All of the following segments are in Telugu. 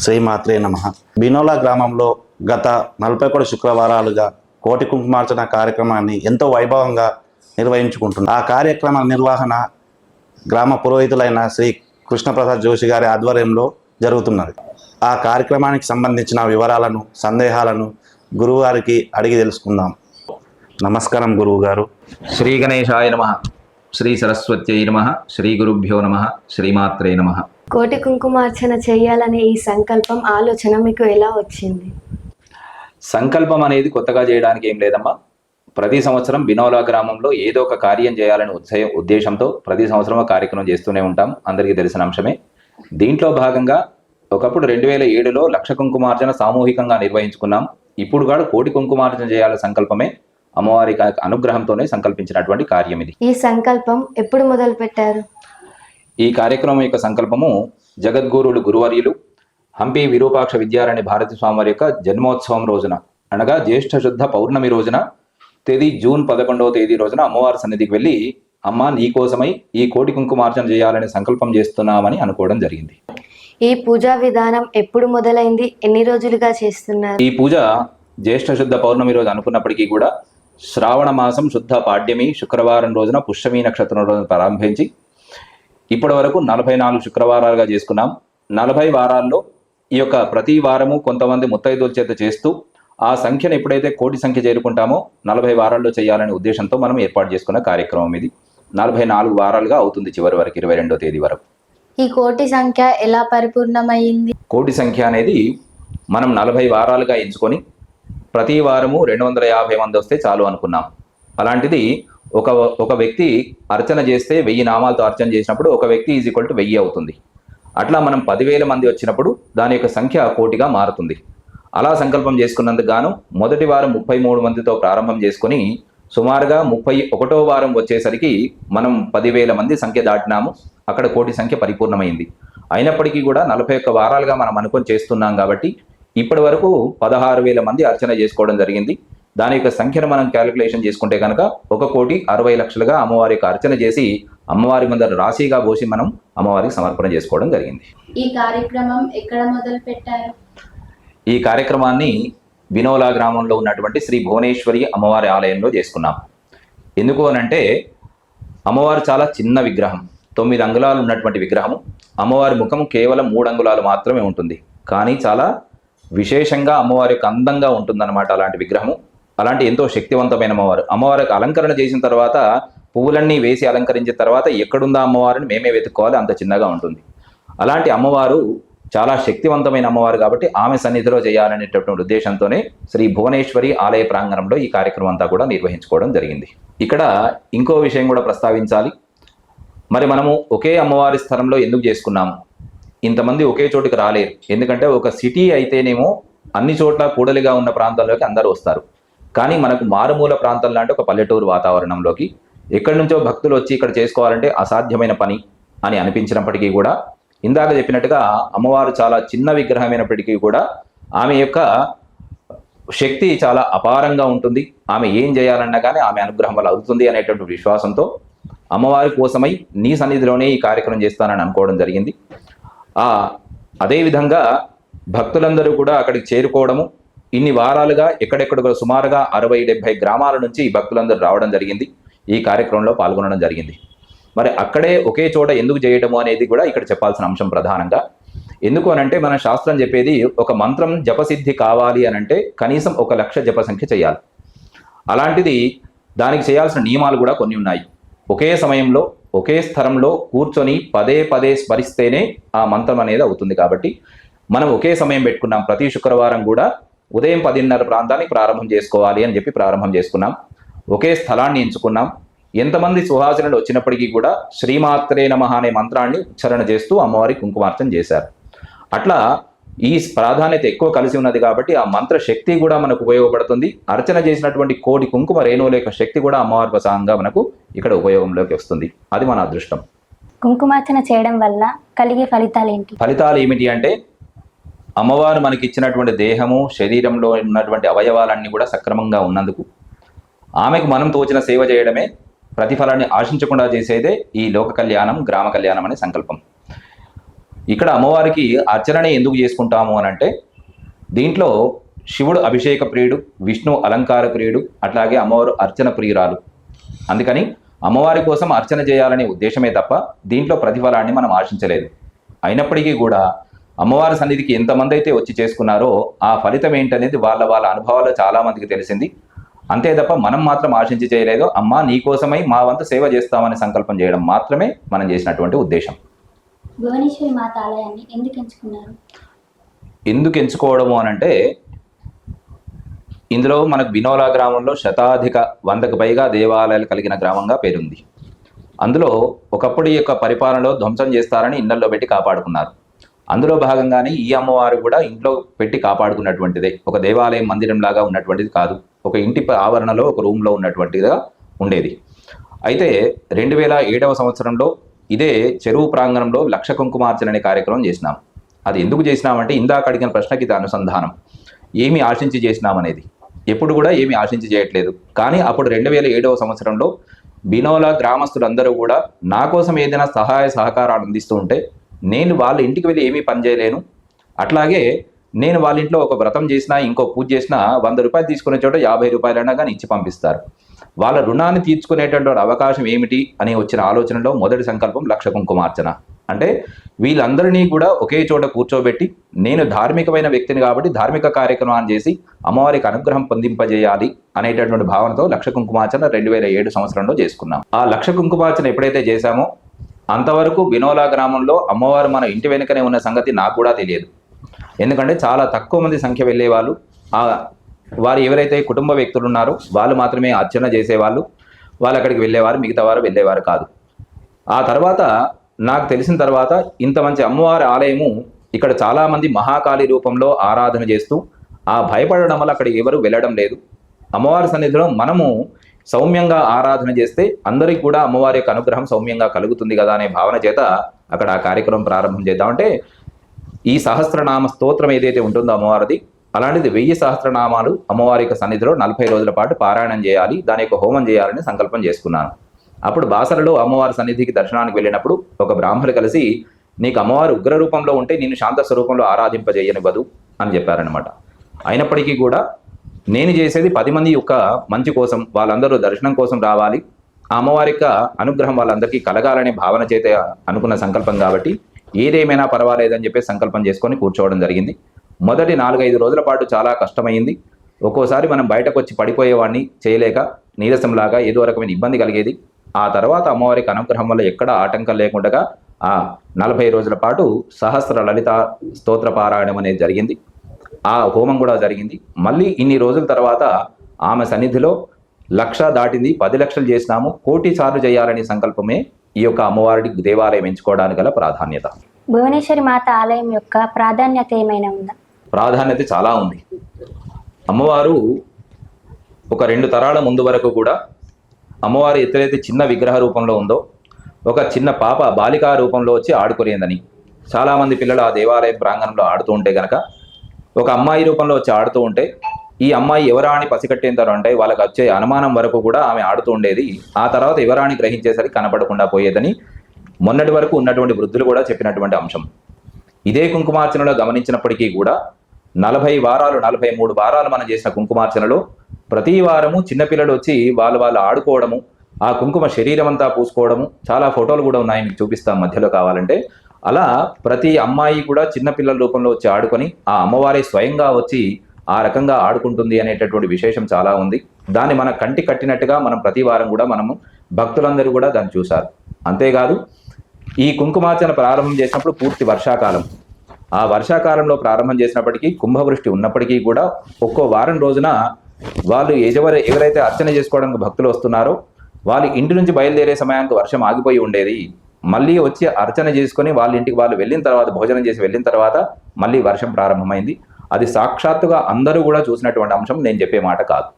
శ్రీమాత్రే నమః. బినోలా గ్రామంలో గత 41 శుక్రవారాలుగా కోటి కుంకుమార్చన కార్యక్రమాన్ని ఎంతో వైభవంగా నిర్వహించుకుంటున్నారు. ఆ కార్యక్రమ నిర్వహణ గ్రామ పురోహితులైన శ్రీ కృష్ణప్రసాద్ జోషి గారి ఆధ్వర్యంలో జరుగుతున్నది. ఆ కార్యక్రమానికి సంబంధించిన వివరాలను, సందేహాలను గురువు గారికి అడిగి తెలుసుకుందాం. నమస్కారం గురువు గారు. శ్రీ గణేశాయ నమః, శ్రీ సరస్వత్యై నమః, శ్రీ గురుభ్యో నమః, శ్రీమాత్రే నమః. కోటి కుంకుమార్చన చేయాలనే ఈ సంకల్పం, ఆలోచన మీకు ఎలా వచ్చింది? సంకల్పం అనేది కొత్తగా చేయడానికి ఏం లేదమ్మా. ప్రతి సంవత్సరం బినోలా గ్రామంలో ఏదో ఒక కార్యం చేయాలని ఉద్దేశంతో ప్రతి సంవత్సరం కార్యక్రమం చేస్తూనే ఉంటాం, అందరికీ తెలిసిన అంశమే. దీంట్లో భాగంగా ఒకప్పుడు 2007లో లక్ష కుంకుమార్చన సామూహికంగా నిర్వహించుకున్నాం. ఇప్పుడు కూడా కోటి కుంకుమార్చన చేయాలనే సంకల్పమే అమ్మవారి అనుగ్రహంతోనే సంకల్పించినటువంటి కార్యం ఇది. ఈ సంకల్పం ఎప్పుడు మొదలు పెట్టారు? ఈ కార్యక్రమం యొక్క సంకల్పము జగద్గురువులు గురువర్యులు హంపి విరూపాక్ష విద్యారాణి భారతి స్వామి వారి యొక్క జన్మోత్సవం రోజున, అనగా జ్యేష్ఠ శుద్ధ పౌర్ణమి రోజున, తేదీ జూన్ 11వ తేదీ రోజున అమ్మవారి సన్నిధికి వెళ్ళి, అమ్మ నీకోసమై ఈ కోటి కుంకుమార్చన చేయాలని సంకల్పం చేస్తున్నామని అనుకోవడం జరిగింది. ఈ పూజా విధానం ఎప్పుడు మొదలైంది? ఎన్ని రోజులుగా చేస్తున్నారు? ఈ పూజ జ్యేష్ఠ శుద్ధ పౌర్ణమి రోజు అనుకున్నప్పటికీ కూడా శ్రావణ మాసం శుద్ధ పాడ్యమి శుక్రవారం రోజున పుష్యమి నక్షత్రం రోజున ప్రారంభించి ఇప్పటి వరకు 44 శుక్రవారాలుగా చేసుకున్నాం. 40 వారాల్లో ఈ యొక్క ప్రతి వారము కొంతమంది ముత్తైదుల చేత చేస్తూ ఆ సంఖ్యను ఎప్పుడైతే కోటి సంఖ్య చేరుకుంటామో 40 వారాల్లో చేయాలనే ఉద్దేశంతో మనం ఏర్పాటు చేసుకున్న కార్యక్రమం ఇది. 44 వారాలుగా అవుతుంది చివరి వరకు, 22వ తేదీ వరకు. ఈ కోటి సంఖ్య ఎలా పరిపూర్ణమైంది? కోటి సంఖ్య అనేది మనం 40 వారాలుగా ఎంచుకొని ప్రతి వారము 250 మంది వస్తే చాలు అనుకున్నాం. అలాంటిది ఒక వ్యక్తి అర్చన చేస్తే 1000 నామాలతో అర్చన చేసినప్పుడు ఒక వ్యక్తి = 1000 అవుతుంది. అట్లా మనం 10,000 మంది వచ్చినప్పుడు దాని యొక్క సంఖ్య కోటిగా మారుతుంది. అలా సంకల్పం చేసుకున్నందుకు గాను మొదటి వారం 33 మందితో ప్రారంభం చేసుకొని సుమారుగా 31వ వారం వచ్చేసరికి మనం 10,000 మంది సంఖ్య దాటినాము. అక్కడ కోటి సంఖ్య పరిపూర్ణమైంది. అయినప్పటికీ కూడా 41 వారాలుగా మనం అనుకొని చేస్తున్నాం కాబట్టి ఇప్పటి వరకు 16,000 మంది అర్చన చేసుకోవడం జరిగింది. దాని యొక్క సంఖ్యను మనం క్యాలిక్యులేషన్ చేసుకుంటే కనుక 1,60,00,000గా అమ్మవారి యొక్క అర్చన చేసి అమ్మవారి ముందర రాశిగా పోసి మనం అమ్మవారికి సమర్పణ చేసుకోవడం జరిగింది. ఈ కార్యక్రమం ఎక్కడ మొదలు పెట్టారు? ఈ కార్యక్రమాన్ని బినోలా గ్రామంలో ఉన్నటువంటి శ్రీ భువనేశ్వరి అమ్మవారి ఆలయంలో చేసుకున్నాం. ఎందుకు అనంటే అమ్మవారు చాలా చిన్న విగ్రహం, 9 అంగుళాలు ఉన్నటువంటి విగ్రహం. అమ్మవారి ముఖం కేవలం 3 అంగుళాలు మాత్రమే ఉంటుంది, కానీ చాలా విశేషంగా అమ్మవారి యొక్క అందంగా ఉంటుందన్నమాట అలాంటి విగ్రహము. అలాంటి ఎంతో శక్తివంతమైన అమ్మవారికి అలంకరణ చేసిన తర్వాత పువ్వులన్నీ వేసి అలంకరించిన తర్వాత ఎక్కడుందా అమ్మవారిని మేమే వెతుక్కోవాలి, అంత చిన్నగా ఉంటుంది. అలాంటి అమ్మవారు చాలా శక్తివంతమైన అమ్మవారు కాబట్టి ఆమె సన్నిధిలో చేయాలనేటటువంటి ఉద్దేశంతోనే శ్రీ భువనేశ్వరి ఆలయ ప్రాంగణంలో ఈ కార్యక్రమం అంతా కూడా నిర్వహించుకోవడం జరిగింది. ఇక్కడ ఇంకో విషయం కూడా ప్రస్తావించాలి. మరి మనము ఒకే అమ్మవారి స్థలంలో ఎందుకు చేసుకున్నాము? ఇంతమంది ఒకే చోటుకి రాలేరు. ఎందుకంటే ఒక సిటీ అయితేనేమో అన్ని చోట్ల కూడలిగా ఉన్న ప్రాంతాల్లోకి అందరూ వస్తారు. కానీ మనకు మారుమూల ప్రాంతం లాంటి ఒక పల్లెటూరు వాతావరణంలోకి ఎక్కడి నుంచో భక్తులు వచ్చి ఇక్కడ చేసుకోవాలంటే అసాధ్యమైన పని అని అనిపించినప్పటికీ కూడా, ఇందాక చెప్పినట్టుగా అమ్మవారు చాలా చిన్న విగ్రహమైనప్పటికీ కూడా ఆమె యొక్క శక్తి చాలా అపారంగా ఉంటుంది. ఆమె ఏం చేయాలన్నా కానీ ఆమె అనుగ్రహం వల్ల అవుతుంది అనేటువంటి విశ్వాసంతో అమ్మవారి కోసమై నీ సన్నిధిలోనే ఈ కార్యక్రమం చేస్తానని అనుకోవడం జరిగింది. అదేవిధంగా భక్తులందరూ కూడా అక్కడికి చేరుకోవడము, ఇన్ని వారాలుగా ఎక్కడెక్కడ సుమారుగా 60-70 గ్రామాల నుంచి ఈ భక్తులందరూ రావడం జరిగింది. ఈ కార్యక్రమంలో పాల్గొనడం జరిగింది. మరి అక్కడే ఒకే చోట ఎందుకు చేయడము అనేది కూడా ఇక్కడ చెప్పాల్సిన అంశం ప్రధానంగా. ఎందుకు అనంటే మన శాస్త్రం చెప్పేది ఒక మంత్రం జపసిద్ధి కావాలి అనంటే కనీసం 1,00,000 జప సంఖ్య చేయాలి. అలాంటిది దానికి చేయాల్సిన నియమాలు కూడా కొన్ని ఉన్నాయి. ఒకే సమయంలో ఒకే స్థలంలో కూర్చొని పదే పదే స్మరిస్తేనే ఆ మంత్రం అనేది అవుతుంది. కాబట్టి మనం ఒకే సమయం పెట్టుకున్నాం. ప్రతి శుక్రవారం కూడా ఉదయం 10:30 ప్రాంతానికి ప్రారంభం చేసుకోవాలి అని చెప్పి ప్రారంభం చేసుకున్నాం. ఒకే స్థలాన్ని ఎంచుకున్నాం. ఎంతమంది సుహాసినులు వచ్చినప్పటికీ కూడా శ్రీమాత్రే నమః అనే మంత్రాన్ని ఉచ్చారణ చేస్తూ అమ్మవారి కుంకుమార్చన చేశారు. అట్లా ఈ ప్రాధాన్యత ఎక్కువ కలిసి ఉన్నది కాబట్టి ఆ మంత్ర శక్తి కూడా మనకు ఉపయోగపడుతుంది. అర్చన చేసినటువంటి కోటి కుంకుమ రేణువుల యొక్క శక్తి కూడా అమ్మవారి ప్రసాదంగా మనకు ఇక్కడ ఉపయోగంలోకి వస్తుంది. అది మన అదృష్టం. కుంకుమార్చన చేయడం వల్ల కలిగే ఫలితాలు ఏంటి? ఫలితాలు ఏమిటి అంటే అమ్మవారు మనకి ఇచ్చినటువంటి దేహము, శరీరంలో ఉన్నటువంటి అవయవాలన్నీ కూడా సక్రమంగా ఉన్నందుకు ఆమెకు మనం తోచిన సేవ చేయడమే, ప్రతిఫలాన్ని ఆశించకుండా చేసేదే ఈ లోక కళ్యాణం, గ్రామ కళ్యాణం అనే సంకల్పం. ఇక్కడ అమ్మవారికి అర్చనని ఎందుకు చేసుకుంటాము అని అంటే, దీంట్లో శివుడు అభిషేక ప్రియుడు, విష్ణు అలంకార ప్రియుడు, అట్లాగే అమ్మవారు అర్చన ప్రియురాలు. అందుకని అమ్మవారి కోసం అర్చన చేయాలనే ఉద్దేశమే తప్ప దీంట్లో ప్రతిఫలాన్ని మనం ఆశించలేదు. అయినప్పటికీ కూడా అమ్మవారి సన్నిధికి ఎంతమంది అయితే వచ్చి చేసుకున్నారో ఆ ఫలితం ఏంటనేది వాళ్ళ వాళ్ళ అనుభవాల్లో చాలామందికి తెలిసింది. అంతే తప్ప మనం మాత్రం ఆశించి చేయలేదు. అమ్మ నీకోసమై మా వంతు సేవ చేస్తామని సంకల్పం చేయడం మాత్రమే మనం చేసినటువంటి ఉద్దేశం. భువనేశ్వరి మాత ఆలయాన్ని ఎందుకు ఎంచుకున్నారు? ఎందుకు ఎంచుకోవడము అని అంటే, ఇందులో మనకు బినోలా గ్రామంలో శతాధిక 100కు పైగా దేవాలయాలు కలిగిన గ్రామంగా పేరుంది. అందులో ఒకప్పుడు ఈ యొక్క పరిపాలనలో ధ్వంసం చేస్తారని ఇళ్లలో పెట్టి కాపాడుకున్నారు. అందులో భాగంగానే ఈ అమ్మవారు కూడా ఇంట్లో పెట్టి కాపాడుకున్నటువంటిదే. ఒక దేవాలయం మందిరం లాగా ఉన్నటువంటిది కాదు, ఒక ఇంటి ఆవరణలో ఒక రూమ్లో ఉన్నటువంటిదిగా ఉండేది. అయితే 2007వ సంవత్సరంలో ఇదే చెరువు ప్రాంగణంలో లక్ష కుంకుమార్చన అనే కార్యక్రమం చేసినాం. అది ఎందుకు చేసినామంటే, ఇందాక అడిగిన ప్రశ్నకి ఇది అనుసంధానం. ఏమి ఆశించి చేసినామనేది. ఎప్పుడు కూడా ఏమి ఆశించి చేయట్లేదు. కానీ అప్పుడు 2007వ సంవత్సరంలో బినోలా గ్రామస్తులందరూ కూడా నా కోసం ఏదైనా సహాయ సహకారాలు అందిస్తూ ఉంటే నేను వాళ్ళ ఇంటికి వెళ్ళి ఏమీ పని చేయలేను. అట్లాగే నేను వాళ్ళ ఇంట్లో ఒక వ్రతం చేసినా, ఇంకో పూజ చేసినా 100 రూపాయలు తీసుకునే చోట 50 రూపాయలైనా కానీ ఇచ్చి పంపిస్తారు. వాళ్ళ రుణాన్ని తీర్చుకునేటువంటి అవకాశం ఏమిటి అని వచ్చిన ఆలోచనలో మొదటి సంకల్పం లక్ష కుంకుమార్చన. అంటే వీళ్ళందరినీ కూడా ఒకే చోట కూర్చోబెట్టి, నేను ధార్మికమైన వ్యక్తిని కాబట్టి ధార్మిక కార్యక్రమాన్ని చేసి అమ్మవారికి అనుగ్రహం పొందింపజేయాలి అనేటటువంటి భావనతో లక్ష కుంకుమార్చన 2007 సంవత్సరంలో చేసుకున్నాం. ఆ లక్ష కుంకుమార్చన ఎప్పుడైతే చేశామో అంతవరకు బినోలా గ్రామంలో అమ్మవారు మన ఇంటి వెనుకనే ఉన్న సంగతి నాకు కూడా తెలియదు. ఎందుకంటే చాలా తక్కువ మంది సంఖ్య వెళ్ళేవాళ్ళు. వారు ఎవరైతే కుటుంబ వ్యక్తులు ఉన్నారో వాళ్ళు మాత్రమే అర్చన చేసేవాళ్ళు. వాళ్ళు అక్కడికి వెళ్ళేవారు, మిగతా వారు వెళ్ళేవారు కాదు. ఆ తర్వాత నాకు తెలిసిన తర్వాత ఇంత మంచి అమ్మవారి ఆలయము ఇక్కడ చాలామంది మహాకాళి రూపంలో ఆరాధన చేస్తూ ఆ భయపడడం వల్ల అక్కడికి ఎవరు వెళ్ళడం లేదు. అమ్మవారి సన్నిధిలో మనము సౌమ్యంగా ఆరాధన చేస్తే అందరికీ కూడా అమ్మవారి యొక్క అనుగ్రహం సౌమ్యంగా కలుగుతుంది కదా అనే భావన చేత అక్కడ ఆ కార్యక్రమం ప్రారంభం చేద్దామంటే, ఈ సహస్రనామ స్తోత్రం ఏదైతే ఉంటుందో అమ్మవారిది, అలాంటిది 1000 సహస్రనామాలు అమ్మవారి యొక్క సన్నిధిలో 40 రోజుల పాటు పారాయణం చేయాలి, దాని యొక్క హోమం చేయాలని సంకల్పం చేసుకున్నాను. అప్పుడు బాసరలో అమ్మవారి సన్నిధికి దర్శనానికి వెళ్ళినప్పుడు ఒక బ్రాహ్మణులు కలిసి, నీకు అమ్మవారు ఉగ్ర రూపంలో ఉంటే నిన్ను శాంత స్వరూపంలో ఆరాధింపజేయనివ్వదు అని చెప్పారనమాట. అయినప్పటికీ కూడా నేను చేసేది 10 మంది యొక్క మంచి కోసం, వాళ్ళందరూ దర్శనం కోసం రావాలి, ఆ అమ్మవారి యొక్క అనుగ్రహం వాళ్ళందరికీ కలగాలనే భావన చేత అనుకున్న సంకల్పం కాబట్టి ఏదేమైనా పర్వాలేదని చెప్పి సంకల్పం చేసుకొని కూర్చోవడం జరిగింది. మొదటి 4-5 రోజుల పాటు చాలా కష్టమైంది. ఒక్కోసారి మనం బయటకు వచ్చి పడిపోయేవాడిని, చేయలేక నీరసంలాగా ఏదో రకమైన ఇబ్బంది కలిగేది. ఆ తర్వాత అమ్మవారికి అనుగ్రహం వల్ల ఎక్కడ ఆటంకం లేకుండా ఆ 40 రోజుల పాటు సహస్ర లలిత స్తోత్ర పారాయణం అనేది జరిగింది. ఆ హోమం కూడా జరిగింది. మళ్ళీ ఇన్ని రోజుల తర్వాత ఆమె సన్నిధిలో 1,00,000 దాటింది, 10 లక్షలు చేసినాము, 1,00,000 సార్లు చేయాలనే సంకల్పమే ఈ యొక్క అమ్మవారి దేవాలయం ఎంచుకోవడానికి గల ప్రాధాన్యత. భువనేశ్వరి మాత ఆలయం యొక్క ప్రాధాన్యత ఏమైనా ఉందా? ప్రాధాన్యత చాలా ఉంది. అమ్మవారు ఒక 2 తరాల ముందు వరకు కూడా అమ్మవారు ఎప్పుడైతే చిన్న విగ్రహ రూపంలో ఉందో ఒక చిన్న పాప బాలికా రూపంలో వచ్చి ఆడుకునేదని, చాలామంది పిల్లలు ఆ దేవాలయ ప్రాంగణంలో ఆడుతూ ఉంటే కనుక ఒక అమ్మాయి రూపంలో వచ్చి ఆడుతూ ఉంటే ఈ అమ్మాయి ఎవరా అని పసిగట్టేంతారు అంటే వాళ్ళకి వచ్చే అనుమానం వరకు కూడా ఆమె ఆడుతూ ఉండేది. ఆ తర్వాత ఎవరా అని గ్రహించేసరికి కనపడకుండా పోయేదని మొన్నటి వరకు ఉన్నటువంటి వృద్ధులు కూడా చెప్పినటువంటి అంశం. ఇదే కుంకుమార్చనలో గమనించినప్పటికీ కూడా 40 వారాలు 43 వారాలు మనం చేసిన కుంకుమార్చనలో ప్రతి వారము చిన్నపిల్లలు వచ్చి వాళ్ళు ఆడుకోవడము, ఆ కుంకుమ శరీరం అంతా పూసుకోవడము, చాలా ఫోటోలు కూడా ఉన్నాయి, మీకు చూపిస్తాం మధ్యలో కావాలంటే. అలా ప్రతి అమ్మాయి కూడా చిన్నపిల్లల రూపంలో వచ్చి ఆడుకొని ఆ అమ్మవారి స్వయంగా వచ్చి ఆ రకంగా ఆడుకుంటుంది అనేటటువంటి విశేషం చాలా ఉంది. దాన్ని మన కంటి కట్టినట్టుగా మనం ప్రతి వారం కూడా మనము భక్తులందరూ కూడా దాన్ని చూశారు. అంతేకాదు ఈ కుంకుమార్చన ప్రారంభం చేసినప్పుడు పూర్తి వర్షాకాలం, ఆ వర్షాకాలంలో ప్రారంభం చేసినప్పటికీ కుంభవృష్టి ఉన్నప్పటికీ కూడా ఒక్కో వారం రోజున వాళ్ళు ఎవరైతే అర్చన చేసుకోవడానికి భక్తులు వస్తున్నారో వాళ్ళు ఇంటి నుంచి బయలుదేరే సమయానికి వర్షం ఆగిపోయి ఉండేది. మళ్ళీ వచ్చి అర్చన చేసుకొని వాళ్ళ ఇంటికి వాళ్ళు వెళ్ళిన తర్వాత, భోజనం చేసి వెళ్ళిన తర్వాత మళ్ళీ వర్షం ప్రారంభమైంది. అది సాక్షాత్తుగా అందరూ కూడా చూసినటువంటి అంశం, నేను చెప్పే మాట కాదు.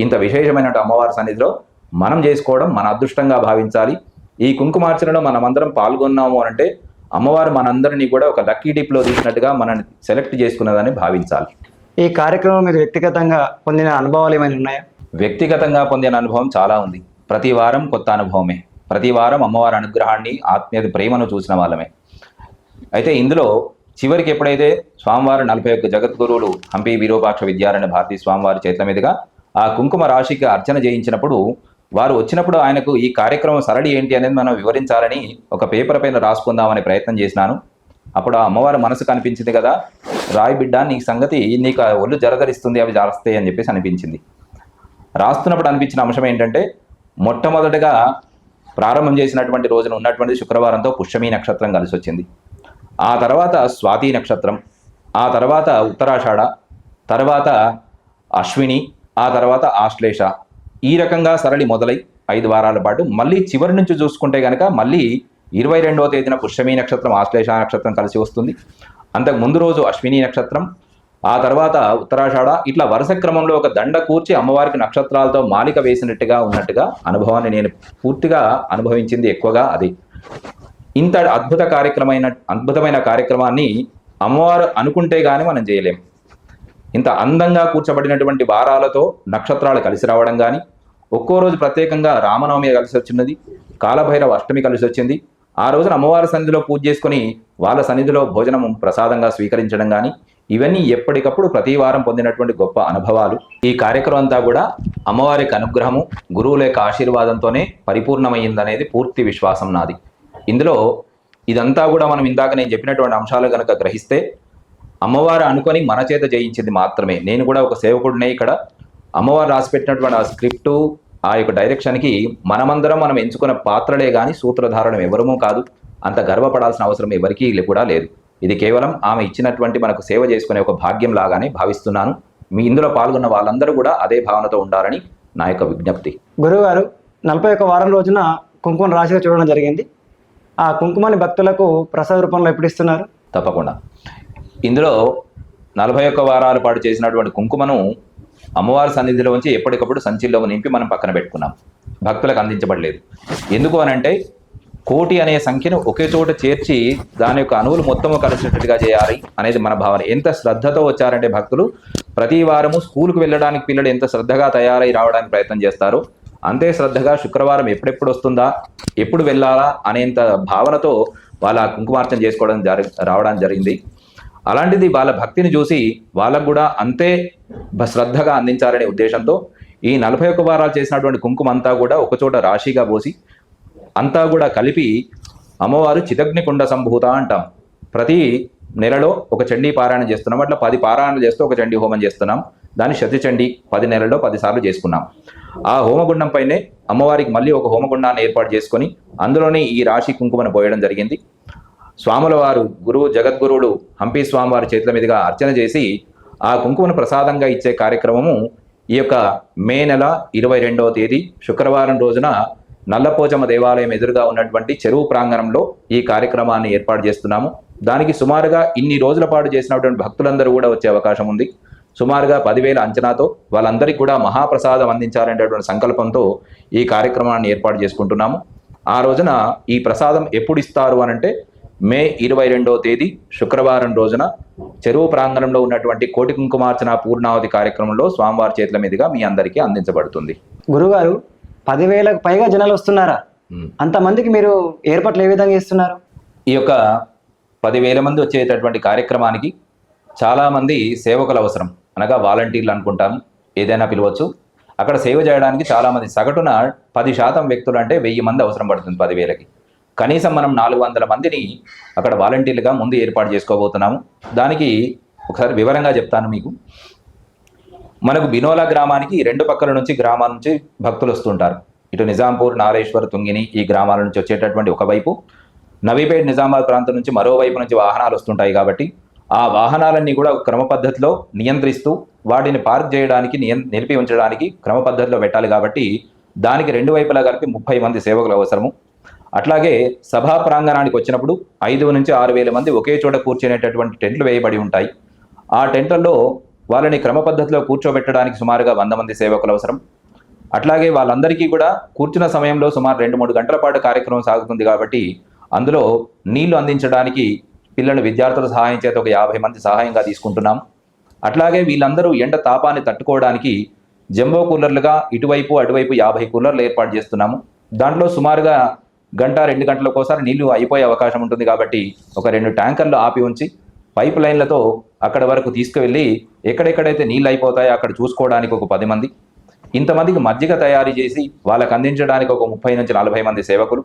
ఇంత విశేషమైన అమ్మవారి సన్నిధిలో మనం చేసుకోవడం మన అదృష్టంగా భావించాలి. ఈ కుంకుమార్చనలో మనమందరం పాల్గొన్నాము అంటే అమ్మవారు మనందరినీ కూడా ఒక లక్కీ డిప్లో తీసినట్టుగా మనల్ని సెలెక్ట్ చేసుకున్నదని భావించాలి. ఈ కార్యక్రమం మీరు వ్యక్తిగతంగా పొందిన అనుభవాలు ఏమైనా ఉన్నాయా? వ్యక్తిగతంగా పొందిన అనుభవం చాలా ఉంది. ప్రతి వారం కొత్త అనుభవమే. ప్రతి వారం అమ్మవారి అనుగ్రహాన్ని, ఆత్మీయత, ప్రేమను చూసిన వాళ్ళమే. అయితే ఇందులో చివరికి ఎప్పుడైతే స్వామివారు 41 జగద్గురువులు హంపి విరూపాక్ష విద్యారణ్య భారతీ స్వామివారి చేతుల మీదుగా ఆ కుంకుమ రాశికి అర్చన చేయించినప్పుడు వారు వచ్చినప్పుడు ఆయనకు ఈ కార్యక్రమం సరళి ఏంటి అనేది మనం వివరించాలని ఒక పేపర్ పైన రాసుకుందామనే ప్రయత్నం చేసినాను. అప్పుడు ఆ అమ్మవారి మనసు కనిపించింది కదా, రాయి బిడ్డ నీ సంగతి, నీకు ఆ ఒళ్ళు జరదరిస్తుంది, అవి జారుస్తాయి అని చెప్పేసి అనిపించింది. రాస్తున్నప్పుడు అనిపించిన అంశం ఏంటంటే, మొట్టమొదటిగా ప్రారంభం చేసినటువంటి రోజున ఉన్నటువంటి శుక్రవారంతో పుష్యమీ నక్షత్రం కలిసి వచ్చింది. ఆ తర్వాత స్వాతి నక్షత్రం, ఆ తర్వాత ఉత్తరాషాఢ, తర్వాత అశ్విని, ఆ తర్వాత ఆశ్లేష, ఈ రకంగా సరళి మొదలై 5 వారాల పాటు మళ్ళీ చివరి నుంచి చూసుకుంటే కనుక మళ్ళీ 22వ తేదీన పుష్యమీ నక్షత్రం ఆశ్లేష నక్షత్రం కలిసి వస్తుంది. అంతకు ముందు రోజు అశ్విని నక్షత్రం, ఆ తర్వాత ఉత్తరాషాఢ, ఇట్లా వరుస క్రమంలో ఒక దండ కూర్చి అమ్మవారికి నక్షత్రాలతో మాలిక వేసినట్టుగా ఉన్నట్టుగా అనుభవాన్ని నేను పూర్తిగా అనుభవించింది ఎక్కువగా అది. ఇంత అద్భుతమైన కార్యక్రమాన్ని అమ్మవారు అనుకుంటే కానీ మనం చేయలేం. ఇంత అందంగా కూర్చబడినటువంటి వారాలతో నక్షత్రాలు కలిసి రావడం కానీ, ఒక్కో రోజు ప్రత్యేకంగా రామనవమి కలిసి వచ్చినది, కాలభైరవ అష్టమి కలిసి వచ్చింది. ఆ రోజున అమ్మవారి సన్నిధిలో పూజ చేసుకుని వాళ్ళ సన్నిధిలో భోజనం ప్రసాదంగా స్వీకరించడం కానీ, ఇవన్నీ ఎప్పటికప్పుడు ప్రతి వారం పొందినటువంటి గొప్ప అనుభవాలు. ఈ కార్యక్రమం అంతా కూడా అమ్మవారికి అనుగ్రహము, గురువుల యొక్క ఆశీర్వాదంతోనే పరిపూర్ణమైందనేది పూర్తి విశ్వాసం నాది. ఇందులో ఇదంతా కూడా మనం ఇందాక నేను చెప్పినటువంటి అంశాలు కనుక గ్రహిస్తే, అమ్మవారు అనుకొని మన చేత జయించింది మాత్రమే. నేను కూడా ఒక సేవకుడినే. ఇక్కడ అమ్మవారు రాసిపెట్టినటువంటి ఆ స్క్రిప్టు, ఆ యొక్క డైరెక్షన్కి మనం ఎంచుకున్న పాత్రలే కానీ సూత్రధారణం ఎవరమూ కాదు. అంత గర్వపడాల్సిన అవసరం ఎవరికీ కూడా లేదు. ఇది కేవలం ఆమె ఇచ్చినటువంటి మనకు సేవ చేసుకునే ఒక భాగ్యం లాగానే భావిస్తున్నాను. మీ ఇందులో పాల్గొన్న వాళ్ళందరూ కూడా అదే భావనతో ఉండాలని నా యొక్క విజ్ఞప్తి. గురువుగారు 41 వారం రోజున కుంకుమ రాశిగా చూడడం జరిగింది. ఆ కుంకుమాన్ని భక్తులకు ప్రసాద రూపంలో ఎప్పుడు ఇస్తున్నారు? తప్పకుండా. ఇందులో 41 వారాల పాటు చేసినటువంటి కుంకుమను అమ్మవారి సన్నిధిలోంచి ఎప్పటికప్పుడు సంచిలో నింపి మనం పక్కన పెట్టుకున్నాం. భక్తులకు అందించబడలేదు. ఎందుకు అనంటే, 1,00,00,000 అనే సంఖ్యను ఒకే చోట చేర్చి దాని యొక్క అణువులు మొత్తము కలిసినట్టుగా చేయాలి అనేది మన భావన. ఎంత శ్రద్ధతో వచ్చారంటే భక్తులు, ప్రతి వారము స్కూల్కి వెళ్ళడానికి పిల్లలు ఎంత శ్రద్ధగా తయారై రావడానికి ప్రయత్నం చేస్తారో అంతే శ్రద్ధగా శుక్రవారం ఎప్పుడెప్పుడు వస్తుందా, ఎప్పుడు వెళ్ళాలా అనేంత భావనతో వాళ్ళ కుంకుమార్చన చేసుకోవడం రావడం జరిగింది. అలాంటిది వాళ్ళ భక్తిని చూసి వాళ్ళకు కూడా అంతే శ్రద్ధగా అందించాలనే ఉద్దేశంతో ఈ 41 వారాలు చేసినటువంటి కుంకుమ అంతా కూడా ఒకచోట రాశిగా పోసి అంతా కూడా కలిపి అమ్మవారు చిదగ్నికుండ సంభూత అంటాం. ప్రతి నెలలో ఒక చండీ పారాయణ చేస్తున్నాం. అట్లా 10 పారాయణలు చేస్తూ ఒక చండీ హోమం చేస్తున్నాం. దాన్ని శతచండీ 10 నెలల్లో 10 సార్లు చేసుకున్నాం. ఆ హోమగుండం పైనే అమ్మవారికి మళ్ళీ ఒక హోమగుండాన్ని ఏర్పాటు చేసుకొని అందులోనే ఈ రాశి కుంకుమను పోయడం జరిగింది. స్వాముల వారు జగద్గురువులు హంపి స్వామివారి చేతుల మీదుగా అర్చన చేసి ఆ కుంకుమను ప్రసాదంగా ఇచ్చే కార్యక్రమము ఈ యొక్క మే నెల 22వ తేదీ శుక్రవారం రోజున నల్లపోచమ్మ దేవాలయం ఎదురుగా ఉన్నటువంటి చెరువు ప్రాంగణంలో ఈ కార్యక్రమాన్ని ఏర్పాటు చేస్తున్నాము. దానికి సుమారుగా ఇన్ని రోజుల పాటు చేసినటువంటి భక్తులందరూ కూడా వచ్చే అవకాశం ఉంది. సుమారుగా 10,000 అంచనాతో వాళ్ళందరికీ కూడా మహాప్రసాదం అందించాలనేటువంటి సంకల్పంతో ఈ కార్యక్రమాన్ని ఏర్పాటు చేసుకుంటున్నాము. ఆ రోజున ఈ ప్రసాదం ఎప్పుడు ఇస్తారు అనంటే, మే 22వ తేదీ శుక్రవారం రోజున చెరువు ప్రాంగణంలో ఉన్నటువంటి కోటి కుంకుమార్చన పూర్ణావతి కార్యక్రమంలో స్వామివారి చేతుల మీదుగా మీ అందరికీ అందించబడుతుంది. గురుగారు, 10,000కు పైగా జనాలు వస్తున్నారా? అంతమందికి మీరు ఏర్పాట్లు ఏ విధంగా ఇస్తున్నారు? ఈ యొక్క 10,000 మంది వచ్చేటటువంటి కార్యక్రమానికి చాలామంది సేవకులు అవసరం, అనగా వాలంటీర్లు అనుకుంటాను, ఏదైనా పిలవచ్చు. అక్కడ సేవ చేయడానికి చాలామంది, సగటున 10% వ్యక్తులు అంటే 1000 మంది అవసరం పడుతుంది 10,000కి. కనీసం మనం 400 మందిని అక్కడ వాలంటీర్లుగా ముందు ఏర్పాటు చేసుకోబోతున్నాము. దానికి ఒకసారి వివరంగా చెప్తాను మీకు. మనకు బినోలా గ్రామానికి 2 పక్కల నుంచి గ్రామాల నుంచి భక్తులు వస్తుంటారు. ఇటు నిజాంపూర్, నారేశ్వర్, తుంగిని ఈ గ్రామాల నుంచి వచ్చేటటువంటి ఒకవైపు, నవీపేట్ నిజామాబాద్ ప్రాంతం నుంచి మరోవైపు నుంచి వాహనాలు వస్తుంటాయి. కాబట్టి ఆ వాహనాలన్నీ కూడా క్రమ పద్ధతిలో నియంత్రిస్తూ వాటిని పార్క్ చేయడానికి నిలిపి ఉంచడానికి క్రమ పద్ధతిలో పెట్టాలి. కాబట్టి దానికి 2 వైపులా కలిపి 30 మంది సేవకులు అవసరము. అట్లాగే సభా ప్రాంగణానికి వచ్చినప్పుడు 5 నుంచి 6,000 మంది ఒకే చోట కూర్చునేటటువంటి టెంట్లు వేయబడి ఉంటాయి. ఆ టెంట్లలో వాళ్ళని క్రమ పద్ధతిలో కూర్చోబెట్టడానికి సుమారుగా 100 మంది సేవకులు అవసరం. అట్లాగే వాళ్ళందరికీ కూడా కూర్చున్న సమయంలో సుమారు 2-3 గంటల పాటు కార్యక్రమం సాగుతుంది. కాబట్టి అందులో నీళ్లు అందించడానికి పిల్లలు, విద్యార్థుల సహాయం చేత ఒక 50 మంది సహాయంగా తీసుకుంటున్నాం. అట్లాగే వీళ్ళందరూ ఎండ తాపాన్ని తట్టుకోవడానికి జంబో కూలర్లుగా ఇటువైపు అటువైపు 50 కూలర్లు ఏర్పాటు చేస్తున్నాము. దాంట్లో సుమారుగా గంట 2 గంటలకోసారి నీళ్లు అయిపోయే అవకాశం ఉంటుంది. కాబట్టి ఒక 2 ట్యాంకర్లు ఆపి ఉంచి పైప్ లైన్లతో అక్కడ వరకు తీసుకువెళ్ళి ఎక్కడెక్కడైతే నీళ్ళు అయిపోతాయో అక్కడ చూసుకోవడానికి ఒక 10 మంది, ఇంతమందికి మజ్జిగ తయారు చేసి వాళ్ళకు అందించడానికి ఒక 30 నుంచి 40 మంది సేవకులు,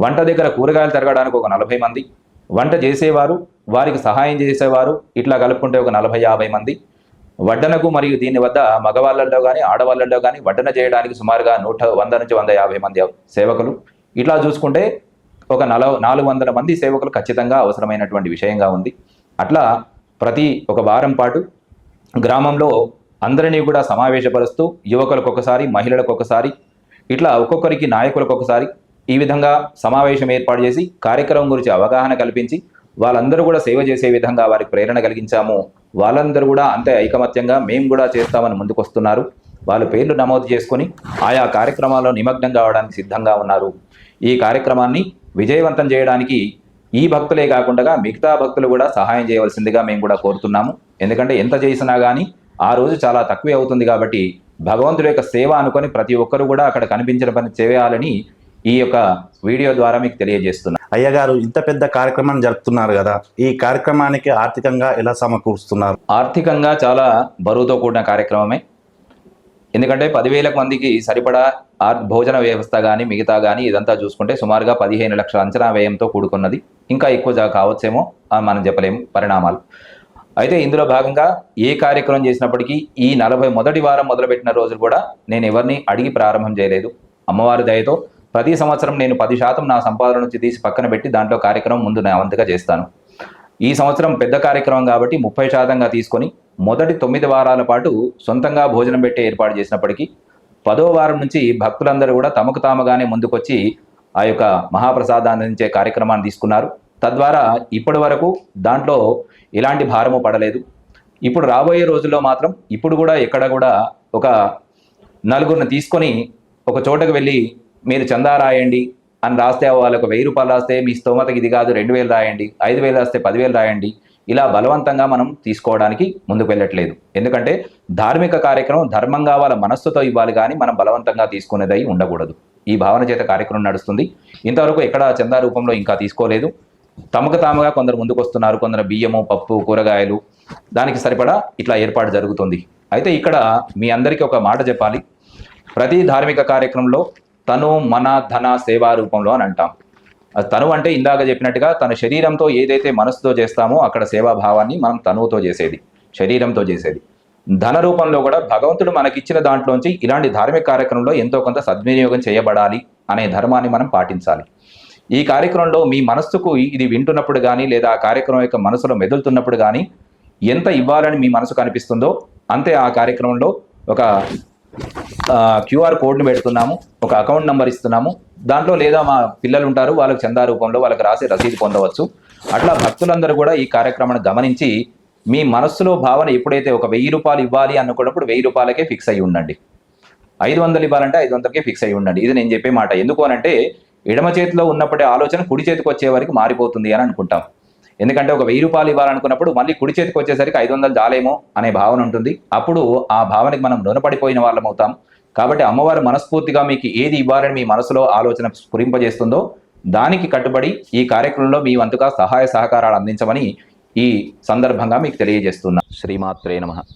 వంట దగ్గర కూరగాయలు తరగడానికి ఒక 40 మంది, వంట చేసేవారు, వారికి సహాయం చేసేవారు, ఇట్లా కలుపుకుంటే ఒక 40-50 మంది, వడ్డనకు మరియు దీని వద్ద మగవాళ్ళల్లో కానీ ఆడవాళ్ళల్లో కానీ వడ్డన చేయడానికి సుమారుగా 100 నుంచి 150 మంది సేవకులు, ఇట్లా చూసుకుంటే ఒక 400 మంది సేవకులు ఖచ్చితంగా అవసరమైనటువంటి విషయంగా ఉంది. అట్లా ప్రతి ఒక వారం పాటు గ్రామంలో అందరినీ కూడా సమావేశపరుస్తూ యువకులకు ఒకసారి, మహిళలకు ఒకసారి, ఇట్లా ఒక్కొక్కరికి నాయకులకు ఒకసారి ఈ విధంగా సమావేశం ఏర్పాటు చేసి కార్యక్రమం గురించి అవగాహన కల్పించి వాళ్ళందరూ కూడా సేవ చేసే విధంగా వారికి ప్రేరణ కలిగించాము. వాళ్ళందరూ కూడా అంతే ఐకమత్యంగా మేము కూడా చేస్తామని ముందుకు వస్తున్నారు. వాళ్ళ పేర్లు నమోదు చేసుకొని ఆయా కార్యక్రమాల్లో నిమగ్నం కావడానికి సిద్ధంగా ఉన్నారు. ఈ కార్యక్రమాన్ని విజయవంతం చేయడానికి ఈ భక్తులే కాకుండా మిగతా భక్తులు కూడా సహాయం చేయవలసిందిగా మేము కూడా కోరుతున్నాము. ఎందుకంటే ఎంత చేసినా కానీ ఆ రోజు చాలా తక్కువే అవుతుంది. కాబట్టి భగవంతుడి యొక్క సేవ అనుకొని ప్రతి ఒక్కరు కూడా అక్కడ కనిపించిన పని చేయాలని ఈ యొక్క వీడియో ద్వారా మీకు తెలియజేస్తున్నా. అయ్యగారు ఇంత పెద్ద కార్యక్రమాన్ని జరుపుతున్నారు కదా, ఈ కార్యక్రమానికి ఆర్థికంగా ఎలా సమకూరుస్తున్నారు? ఆర్థికంగా చాలా బరువుతో కూడిన కార్యక్రమమే. ఎందుకంటే 10,000 మందికి సరిపడా భోజన వ్యవస్థ కానీ మిగతా కానీ ఇదంతా చూసుకుంటే సుమారుగా 15 లక్షల అంచనా వ్యయంతో కూడుకున్నది. ఇంకా ఎక్కువ కావచ్చేమో మనం చెప్పలేము పరిణామాలు. అయితే ఇందులో భాగంగా ఏ కార్యక్రమం చేసినప్పటికీ ఈ 40 మొదటి వారం మొదలుపెట్టిన రోజులు కూడా నేను ఎవరిని అడిగి ప్రారంభం చేయలేదు. అమ్మవారి దయతో ప్రతి సంవత్సరం నేను 10% నా సంపాదన నుంచి తీసి పక్కన పెట్టి దాంట్లో కార్యక్రమం ముందు నా వంతుగా చేస్తాను. ఈ సంవత్సరం పెద్ద కార్యక్రమం కాబట్టి 30%గా తీసుకొని మొదటి 9 వారాల పాటు సొంతంగా భోజనం పెట్టే ఏర్పాటు చేసినప్పటికీ 10వ వారం నుంచి భక్తులందరూ కూడా తమకు తాముగానే ముందుకొచ్చి ఆ యొక్క మహాప్రసాదాన్ని అందించే కార్యక్రమాన్ని తీసుకున్నారు. తద్వారా ఇప్పటి వరకు దాంట్లో ఎలాంటి భారము పడలేదు. ఇప్పుడు రాబోయే రోజుల్లో మాత్రం ఇప్పుడు కూడా ఎక్కడ కూడా ఒక 4గురిని తీసుకొని ఒక చోటకు వెళ్ళి మీరు చందా రాయండి అని రాస్తే వాళ్ళకు 1000 రూపాయలు రాస్తే మీ స్తోమతకి ఇది కాదు 2000 రాయండి, 5000 రాస్తే 10,000 రాయండి, ఇలా బలవంతంగా మనం తీసుకోవడానికి ముందుకు వెళ్ళట్లేదు. ఎందుకంటే ధార్మిక కార్యక్రమం ధర్మంగా వాళ్ళ మనస్సుతో ఇవ్వాలి కానీ మనం బలవంతంగా తీసుకునేదై ఉండకూడదు. ఈ భావన చేత కార్యక్రమం నడుస్తుంది. ఇంతవరకు ఎక్కడ చందా రూపంలో ఇంకా తీసుకోలేదు. తమకు తాముగా కొందరు ముందుకు వస్తున్నారు. కొందరు బియ్యము, పప్పు, కూరగాయలు దానికి సరిపడా ఇట్లా ఏర్పాటు జరుగుతుంది. అయితే ఇక్కడ మీ అందరికీ ఒక మాట చెప్పాలి. ప్రతి ధార్మిక కార్యక్రమంలో తను, మన, ధన, సేవా రూపంలో అని అంటాం. తను అంటే ఇందాక చెప్పినట్టుగా తన శరీరంతో ఏదైతే మనసుతో చేస్తామో అక్కడ సేవాభావాన్ని మనం తనువుతో చేసేది, శరీరంతో చేసేది. ధన రూపంలో కూడా భగవంతుడు మనకిచ్చిన దాంట్లోంచి ఇలాంటి ధార్మిక కార్యక్రమంలో ఎంతో కొంత సద్వినియోగం చేయబడాలి అనే ధర్మాన్ని మనం పాటించాలి. ఈ కార్యక్రమంలో మీ మనస్సుకు ఇది వింటున్నప్పుడు కానీ లేదా ఆ కార్యక్రమం యొక్క మనసులో మెదులుతున్నప్పుడు కానీ ఎంత ఇవ్వాలని మీ మనసుకు అనిపిస్తుందో అంతే ఆ కార్యక్రమంలో ఒక క్యూఆర్ కోడ్ను పెడుతున్నాము, ఒక అకౌంట్ నెంబర్ ఇస్తున్నాము. దాంట్లో లేదా మా పిల్లలు ఉంటారు, వాళ్ళకి చందా రూపంలో వాళ్ళకి రాసి రసీదు పొందవచ్చు. అట్లా భక్తులందరూ కూడా ఈ కార్యక్రమాన్ని గమనించి మీ మనస్సులో భావన ఎప్పుడైతే ఒక 1000 రూపాయలు ఇవ్వాలి అనుకున్నప్పుడు 1000 రూపాయలకే ఫిక్స్ అయ్యి ఉండండి. 500 ఇవ్వాలంటే 500కే ఫిక్స్ అయ్యి ఉండండి. ఇది నేను చెప్పే మాట. ఎందుకు అనంటే ఎడమ చేతిలో ఉన్నప్పుడే ఆలోచన కుడి చేతికి వచ్చే వరకు మారిపోతుంది అని అనుకుంటాం. ఎందుకంటే ఒక 1000 రూపాయలు ఇవ్వాలనుకున్నప్పుడు మళ్ళీ కుడి చేతికి వచ్చేసరికి 500 చాలేమో అనే భావన ఉంటుంది. అప్పుడు ఆ భావనకి మనం రుణపడిపోయిన వాళ్ళం అవుతాం. కాబట్టి అమ్మవారు మనస్ఫూర్తిగా మీకు ఏది ఇవ్వాలని మీ మనసులో ఆలోచన స్ఫురింపజేస్తుందో దానికి కట్టుబడి ఈ కార్యక్రమంలో మీ వంతుగా సహాయ సహకారాలు అందించమని ఈ సందర్భంగా మీకు తెలియజేస్తున్నా. శ్రీమాత్రే నమః.